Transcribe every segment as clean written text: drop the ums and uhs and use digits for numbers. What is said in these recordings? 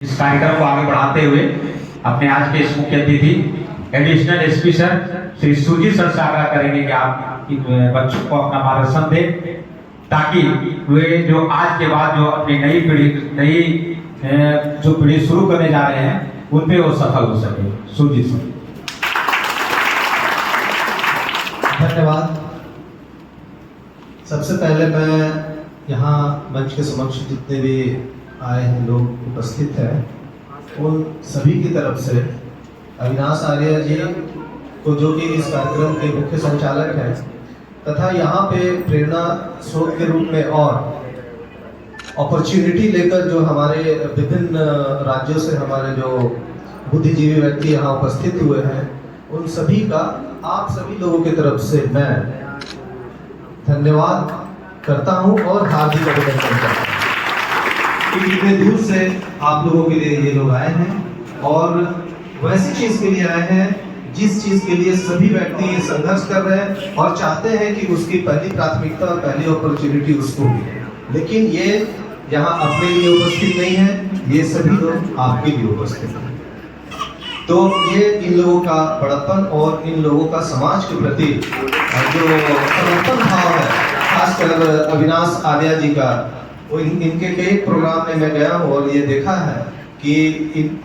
इस कार्यक्रम को आगे बढ़ाते हुए अपने आज के इस मुख्य अतिथि additional SP sir Shri Sujeet sir से आग्रह करेंगे कि आप बच्चों को अपना मार्गदर्शन दें ताकि वे जो आज के बाद जो अपनी नई जो पीढ़ी शुरू करने जा रहे हैं उन पे वो सफल हो सके। सुजीत सर। धन्यवाद। सबसे पहले मैं यहाँ मंच के समक्ष जितने भी आए हैं लोग उपस्थित हैं उन सभी की तरफ से अविनाश आर्य जी को जो कि इस कार्यक्रम के मुख्य संचालक हैं तथा यहाँ पे प्रेरणा स्रोत के रूप में और अपॉर्चुनिटी लेकर जो हमारे विभिन्न राज्यों से हमारे जो बुद्धिजीवी व्यक्ति यहाँ उपस्थित हुए हैं उन सभी का आप सभी लोगों की तरफ से मैं धन्यवाद करता हूँ और हार्दिक अभिनंदन करता हूँ कि इतने दूर से आप लोगों के लिए ये लोग आए हैं और वैसी चीज के लिए आए हैं जिस चीज के लिए सभी व्यक्ति संघर्ष कर रहे हैं और चाहते हैं कि उसकी पहली प्राथमिकता और पहली अपॉर्चुनिटी उसको मिले। लेकिन ये यहाँ अपने लिए उपस्थित नहीं है, ये सभी लोग आपके लिए उपस्थित हैं। तो ये इन लोगों का बड़प्पन और इन लोगों का समाज के प्रति जो समर्पण भाव है, खासकर अविनाश आर्य जी का, वो इनके कई प्रोग्राम में मैं गया हूँ और ये देखा है कि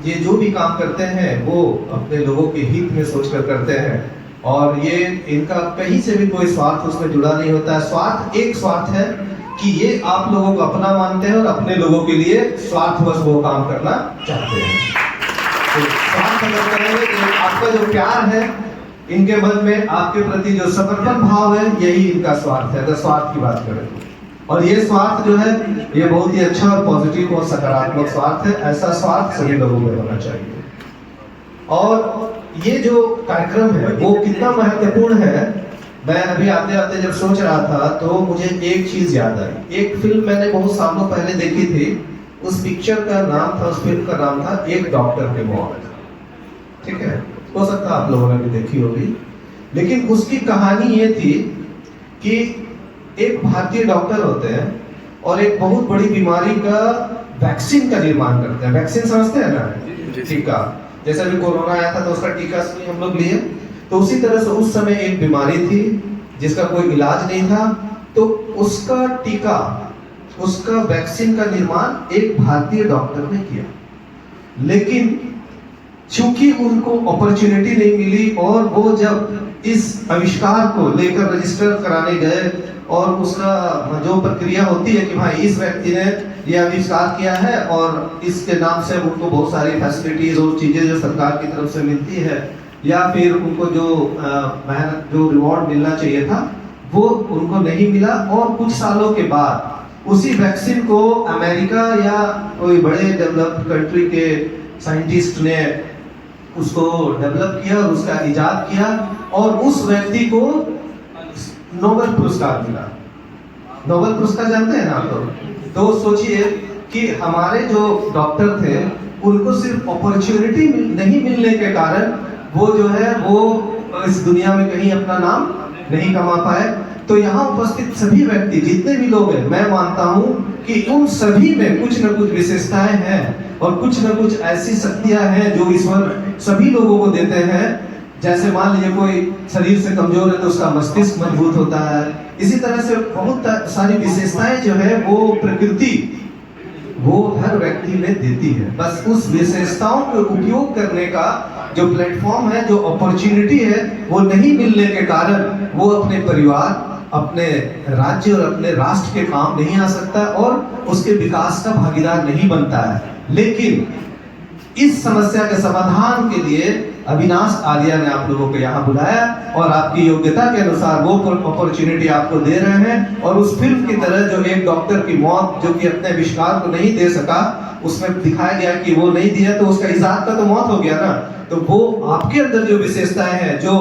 ये जो भी काम करते हैं वो अपने लोगों के हित में सोचकर करते हैं और ये इनका कहीं से भी कोई स्वार्थ उसमें जुड़ा नहीं होता है। स्वार्थ एक स्वार्थ है कि ये आप लोगों को अपना मानते हैं और अपने लोगों के लिए स्वार्थवश वो काम करना चाहते हैं। तो स्वार्थ अगर करेंगे तो आपका जो प्यार है इनके मन में, आपके प्रति जो समर्पण भाव है, यही इनका स्वार्थ है अगर स्वार्थ की बात करें। और ये स्वार्थ जो है ये बहुत ही अच्छा और पॉजिटिव और सकारात्मक स्वार्थ है। ऐसा स्वार्थ सभी लोगों में होना चाहिए। और ये जो कार्यक्रम है वो कितना महत्वपूर्ण है, मैं अभी आते आते जब सोच रहा था तो मुझे एक चीज याद आई। एक फिल्म मैंने बहुत सालों पहले देखी थी, उस पिक्चर का नाम था, उस फिल्म का नाम था एक डॉक्टर की मौत। ठीक है, हो सकता है आप लोगों ने भी देखी होगी। लेकिन उसकी कहानी ये थी कि एक भारतीय डॉक्टर होते हैं और एक बहुत बड़ी बीमारी का वैक्सीन का निर्माण करते हैं। वैक्सीन समझते हैं ना, टीका। जैसे अभी कोरोना आया था तो उसका टीका हम लोग लिए, तो उसी तरह से उस समय एक बीमारी थी जिसका कोई इलाज नहीं था, तो उसका टीका, उसका वैक्सीन का निर्माण एक भारतीय डॉक्टर ने किया। लेकिन चूंकि उनको अपॉर्चुनिटी नहीं मिली और वो जब इस आविष्कार को लेकर रजिस्टर कराने गए और उसका जो प्रक्रिया होती है कि भाई इस व्यक्ति ने ये आविष्कार किया है और इसके नाम से उनको बहुत सारी फैसिलिटीज और चीजें जो सरकार की तरफ से मिलती है या फिर उनको जो मेहनत जो रिवॉर्ड मिलना चाहिए था वो उनको नहीं मिला। और कुछ सालों के बाद उसी वैक्सीन को अमेरिका या कोई बड़े डेवलप्ड कंट्री के साइंटिस्ट ने उसको डेवलप किया और उसका इजाद किया और उस व्यक्ति को नोबेल पुरस्कार मिला। नोबेल पुरस्कार जानते हैं ना आप लोग? तो सोचिए कि हमारे जो डॉक्टर थे उनको सिर्फ अपॉर्चुनिटी नहीं मिलने के कारण वो जो है वो इस दुनिया में कहीं अपना नाम नहीं कमा पाए। तो यहाँ उपस्थित सभी व्यक्ति जितने भी लोग हैं, मैं मानता हूँ कि उन सभी में कुछ न कुछ विशेषताएं हैं और कुछ न कुछ ऐसी शक्तियां हैं जो ईश्वर सभी लोगों को देते हैं। जैसे मान लीजिए कोई शरीर से कमजोर है तो उसका मस्तिष्क मजबूत होता है। इसी तरह से बहुत सारी विशेषताएं जो है वो प्रकृति वो हर व्यक्ति में देती है। बस उस विशेषताओं को उपयोग करने का जो प्लेटफॉर्म है, जो अपॉर्चुनिटी है, वो नहीं मिलने के कारण वो अपने परिवार, अपने राज्य और अपने राष्ट्र के काम नहीं आ सकता और उसके विकास का भागीदार नहीं बनता है। लेकिन इस समस्या के समाधान के लिए अविनाश आर्य ने आप लोगों को यहाँ बुलाया और आपकी योग्यता के अनुसार वो अपॉर्चुनिटी आपको दे रहे हैं। और उस फिल्म की तरह जो एक डॉक्टर की मौत जो कि अपने आविष्कार को नहीं दे सका, उसमें दिखाया गया कि वो नहीं दिया तो उसका इजाद का तो मौत हो गया ना। तो वो आपके अंदर जो विशेषताएं हैं, जो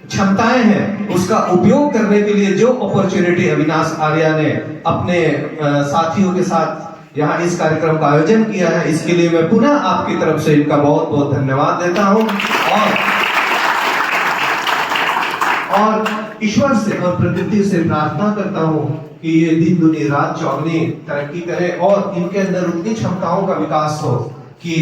क्षमताएं हैं, उसका उपयोग करने के लिए जो अपॉर्चुनिटी अविनाश आर्य ने अपने साथियों के साथ यहाँ इस कार्यक्रम का आयोजन किया है, इसके लिए मैं पुनः आपकी तरफ से इनका बहुत बहुत धन्यवाद देता हूँ और ईश्वर से और प्रकृति से प्रार्थना करता हूँ कि ये दिन दुनी रात चौगनी तरक्की करे और इनके अंदर उतनी क्षमताओं का विकास हो कि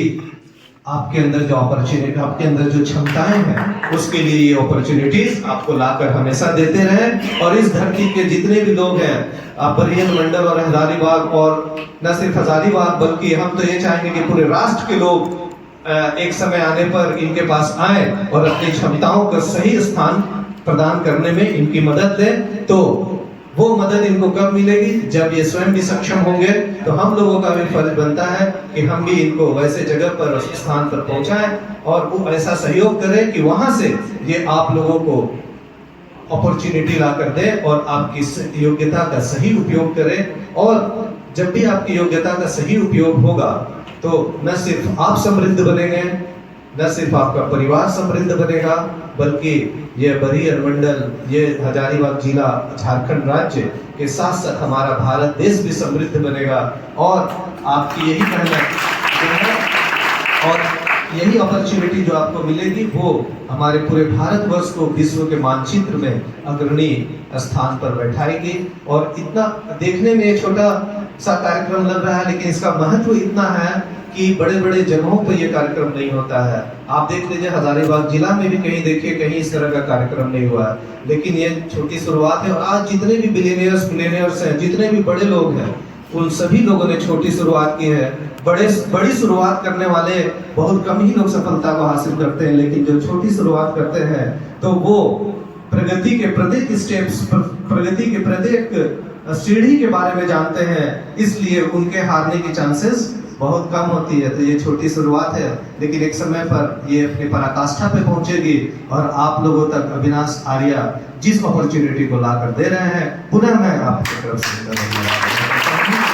आपके अंदर जो अपॉर्चुनिटी, आपके अंदर जो क्षमताएं हैं, उसके लिए ये अपॉर्चुनिटीज आपको लाकर हमेशा देते रहे। और इस धरती के जितने भी लोग हैं, बरियन मंडल और हजारीबाग, और न सिर्फ हजारीबाग बल्कि हम तो ये चाहेंगे कि पूरे राष्ट्र के लोग एक समय आने पर इनके पास आए और अपनी क्षमताओं का सही स्थान प्रदान करने में इनकी मदद दें। तो वो मदद इनको कब मिलेगी? जब ये स्वयं भी सक्षम होंगे। तो हम लोगों का भी फर्ज बनता है कि हम भी इनको वैसे जगह पर, उस स्थान पर पहुंचाएं और वो ऐसा सहयोग करें कि वहां से ये आप लोगों को अपॉर्चुनिटी ला कर दे और आपकी योग्यता का सही उपयोग करें। और जब भी आपकी योग्यता का सही उपयोग होगा तो न सिर्फ आप समृद्ध बनेंगे, न सिर्फ आपका परिवार समृद्ध बनेगा, बल्कि ये बरियन मंडल, ये हजारीबाग जिला, झारखंड राज्य के साथ साथ हमारा भारत देश भी समृद्ध बनेगा। और आपकी यही कहना है और यही अपॉर्चुनिटी जो आपको मिलेगी वो हमारे पूरे भारतवर्ष को विश्व के मानचित्र में अग्रणी स्थान पर बैठाएगी। और इतना देखने में छोटा सा कार्यक्रम लग रहा है, लेकिन इसका महत्व इतना है कि बड़े बड़े जगहों पर यह कार्यक्रम नहीं होता है। आप देख लीजिए, हजारीबाग जिला में भी कहीं देखिए, कहीं इस तरह का कार्यक्रम नहीं हुआ है। लेकिन ये छोटी शुरुआत है और आज जितने भी बिलियनियर्स हैं, जितने भी बड़े लोग हैं, उन सभी लोगों ने छोटी शुरुआत की है। बड़ी शुरुआत करने वाले बहुत कम ही लोग सफलता को हासिल करते हैं, लेकिन जो छोटी शुरुआत करते हैं तो वो प्रगति के प्रत्येक स्टेप्स, प्रगति के प्रत्येक सीढ़ी के बारे में जानते हैं, इसलिए उनके हारने की चांसेस बहुत कम होती है। तो ये छोटी शुरुआत है, लेकिन एक समय पर ये अपनी पराकाष्ठा पे पहुंचेगी और आप लोगों तक अविनाश आर्या जिस अपॉर्चुनिटी को लाकर दे रहे हैं, पुनः मैं आपकी तरफ से धन्यवाद देता हूं।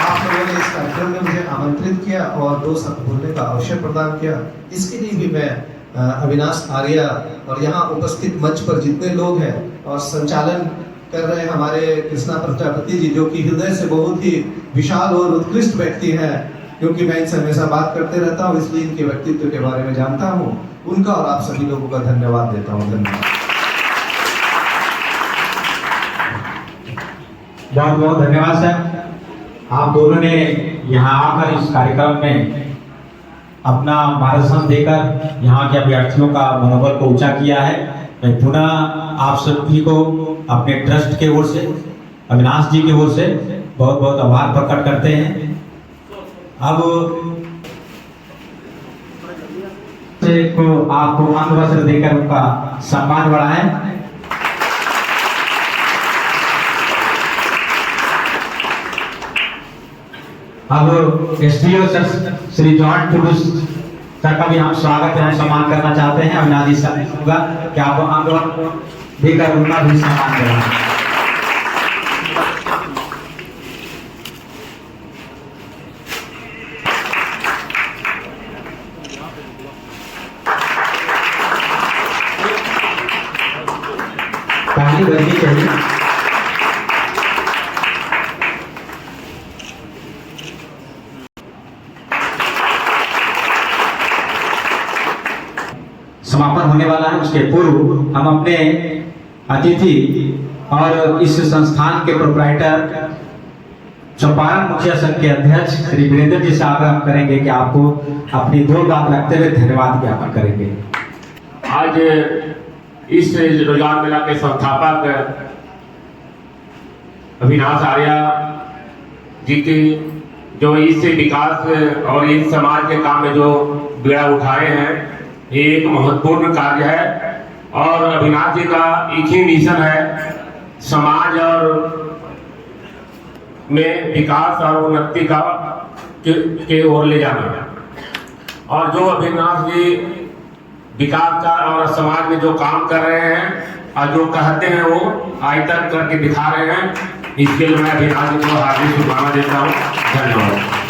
आप लोगों ने इस कार्यक्रम में मुझे आमंत्रित किया और 2 शब्द बोलने का अवसर प्रदान किया, इसके लिए भी मैं अविनाश आर्या और यहाँ उपस्थित मंच पर जितने लोग हैं और संचालन कर रहे हैं हमारे कृष्णा प्रजापति जी, जो कि हृदय से बहुत ही विशाल और उत्कृष्ट व्यक्ति हैं, क्योंकि मैं इनसे हमेशा बात करते रहता हूँ, इसलिए इनके व्यक्तित्व के बारे में जानता हूँ। उनका और आप सभी लोगों का धन्यवाद देता हूँ। धन्यवाद, बहुत बहुत धन्यवाद सर। आप दोनों ने यहाँ आकर इस कार्यक्रम में अपना मार्गदर्शन देकर यहाँ के अभ्यर्थियों का मनोबल को ऊंचा किया है। मैं पुनः आप सभी को अपने ट्रस्ट के ओर से, अविनाश जी की ओर से बहुत बहुत आभार प्रकट करते हैं। अब को आपको अंगवस्त्र देकर उनका सम्मान बढ़ाएं। अब SDO sir Shri John Tudu sir का भी हम स्वागत एवं सम्मान करना चाहते हैं। अविनाश जी सर होगा कि आपको अंगवस्त्र देकर उनका भी सम्मान करें। ताली बजनी चाहिए। समापन होने वाला है, उसके पूर्व हम अपने अतिथि और इस संस्थान के प्रोप्राइटर चंपारण मुखिया संघ के अध्यक्ष श्री वीरेंद्र जी से आग्रह करेंगे कि आपको अपनी 2 बात रखते हुए धन्यवाद ज्ञापन करेंगे। आज इस रोजगार मेला के संस्थापक अविनाश आर्या जी की जो इस विकास और इस समाज के काम में जो बेड़ा उठाए हैं, ये एक महत्वपूर्ण कार्य है। और अविनाश जी का एक ही मिशन है, समाज और में विकास और उन्नति का के ओर ले जाना। और जो अविनाश जी विकास का और समाज में जो काम कर रहे हैं और जो कहते हैं वो आज तक करके दिखा रहे हैं, इसके लिए मैं अविनाश जी को हार्दिक शुभकामनाएं देता हूँ। धन्यवाद।